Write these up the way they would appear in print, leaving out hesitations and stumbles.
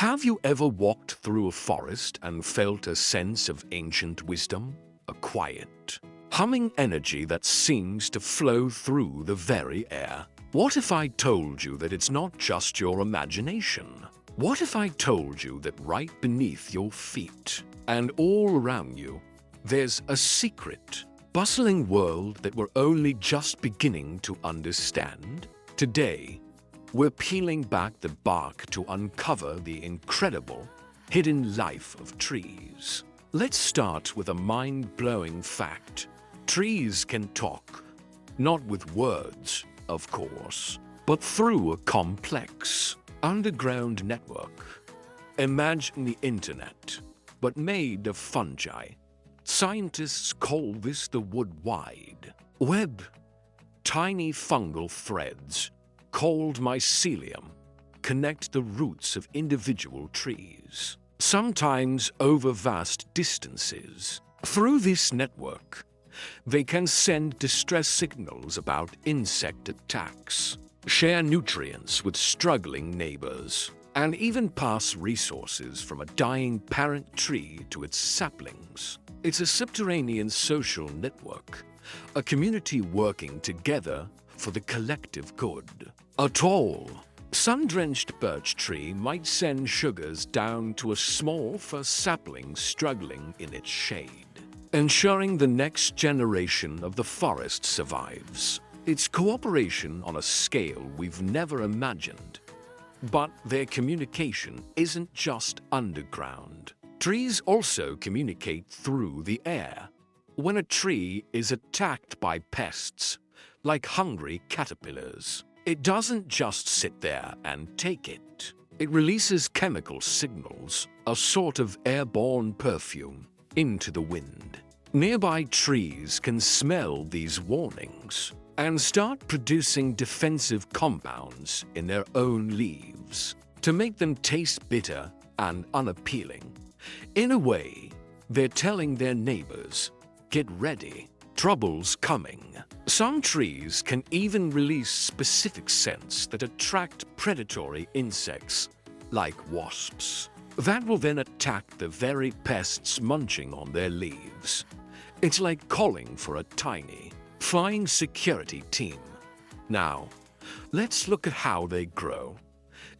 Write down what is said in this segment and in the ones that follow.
Have you ever walked through a forest and felt a sense of ancient wisdom? A quiet, humming energy that seems to flow through the very air? What if I told you that it's not just your imagination? What if I told you that right beneath your feet and all around you, there's a secret, bustling world that we're only just beginning to understand? Today, we're peeling back the bark to uncover the incredible, hidden life of trees. Let's start with a mind-blowing fact. Trees can talk, not with words, of course, but through a complex, underground network. Imagine the internet, but made of fungi. Scientists call this the wood wide web. Tiny fungal threads, called mycelium, connect the roots of individual trees, sometimes over vast distances. Through this network, they can send distress signals about insect attacks, share nutrients with struggling neighbors, and even pass resources from a dying parent tree to its saplings. It's a subterranean social network, a community working together for the collective good. A tall, sun-drenched birch tree might send sugars down to a small first sapling struggling in its shade, ensuring the next generation of the forest survives. It's cooperation on a scale we've never imagined. But their communication isn't just underground. Trees also communicate through the air. When a tree is attacked by pests, like hungry caterpillars, it doesn't just sit there and take it. It releases chemical signals, a sort of airborne perfume, into the wind. Nearby trees can smell these warnings and start producing defensive compounds in their own leaves to make them taste bitter and unappealing. In a way, they're telling their neighbors, "Get ready, trouble's coming." Some trees can even release specific scents that attract predatory insects, like wasps, that will then attack the very pests munching on their leaves. It's like calling for a tiny, flying security team. Now, let's look at how they grow.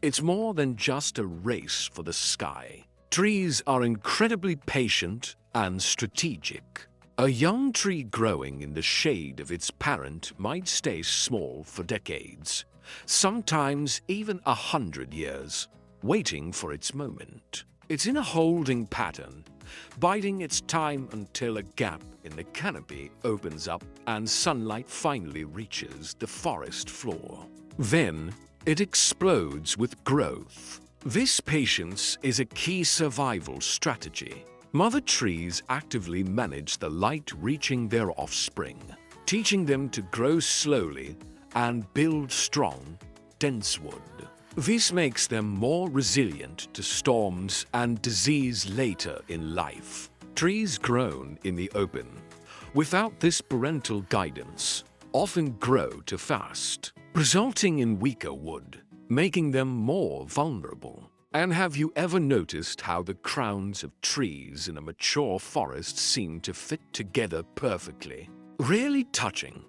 It's more than just a race for the sky. Trees are incredibly patient and strategic. A young tree growing in the shade of its parent might stay small for decades, sometimes even 100 years, waiting for its moment. It's in a holding pattern, biding its time until a gap in the canopy opens up and sunlight finally reaches the forest floor. Then, it explodes with growth. This patience is a key survival strategy. Mother trees actively manage the light reaching their offspring, teaching them to grow slowly and build strong, dense wood. This makes them more resilient to storms and disease later in life. Trees grown in the open, without this parental guidance, often grow too fast, resulting in weaker wood, making them more vulnerable. And have you ever noticed how the crowns of trees in a mature forest seem to fit together perfectly? Really touching.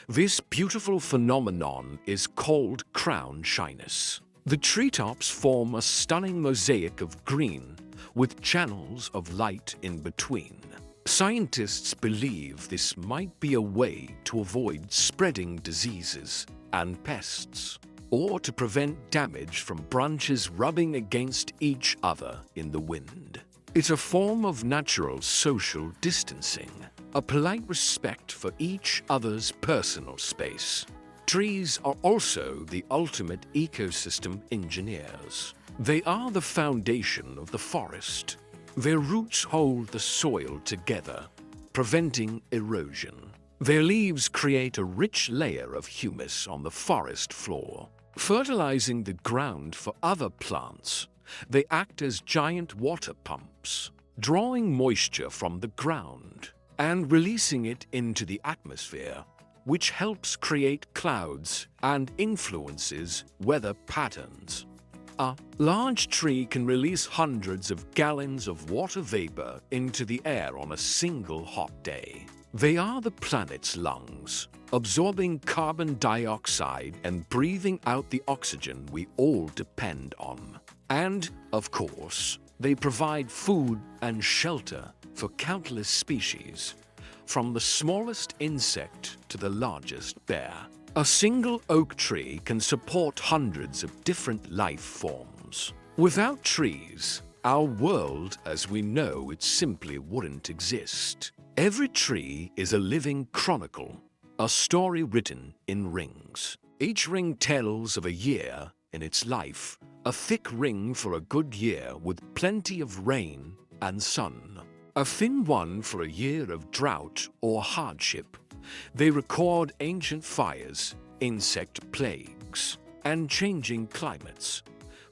This beautiful phenomenon is called crown shyness. The treetops form a stunning mosaic of green, with channels of light in between. Scientists believe this might be a way to avoid spreading diseases and pests, or to prevent damage from branches rubbing against each other in the wind. It's a form of natural social distancing, a polite respect for each other's personal space. Trees are also the ultimate ecosystem engineers. They are the foundation of the forest. Their roots hold the soil together, preventing erosion. Their leaves create a rich layer of humus on the forest floor, fertilizing the ground for other plants. They act as giant water pumps, drawing moisture from the ground and releasing it into the atmosphere, which helps create clouds and influences weather patterns. A large tree can release hundreds of gallons of water vapor into the air on a single hot day. They are the planet's lungs, absorbing carbon dioxide and breathing out the oxygen we all depend on. And, of course, they provide food and shelter for countless species, from the smallest insect to the largest bear. A single oak tree can support hundreds of different life forms. Without trees, our world as we know it simply wouldn't exist. Every tree is a living chronicle, a story written in rings. Each ring tells of a year in its life, a thick ring for a good year with plenty of rain and sun, a thin one for a year of drought or hardship. They record ancient fires, insect plagues, and changing climates.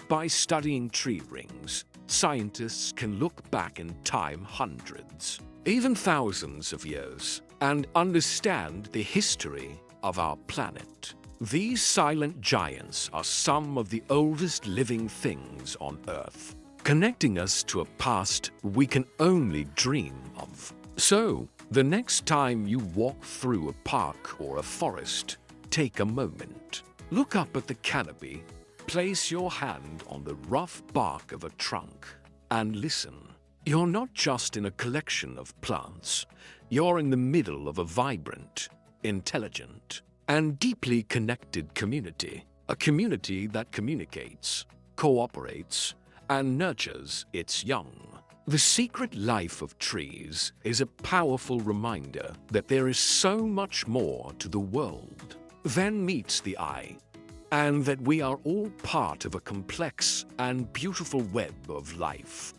By studying tree rings, scientists can look back in time hundreds, even thousands of years, and understand the history of our planet. These silent giants are some of the oldest living things on Earth, connecting us to a past we can only dream of. So, the next time you walk through a park or a forest, take a moment. Look up at the canopy, place your hand on the rough bark of a trunk, and listen. You're not just in a collection of plants, you're in the middle of a vibrant, intelligent, and deeply connected community. A community that communicates, cooperates, and nurtures its young. The secret life of trees is a powerful reminder that there is so much more to the world than meets the eye, and that we are all part of a complex and beautiful web of life.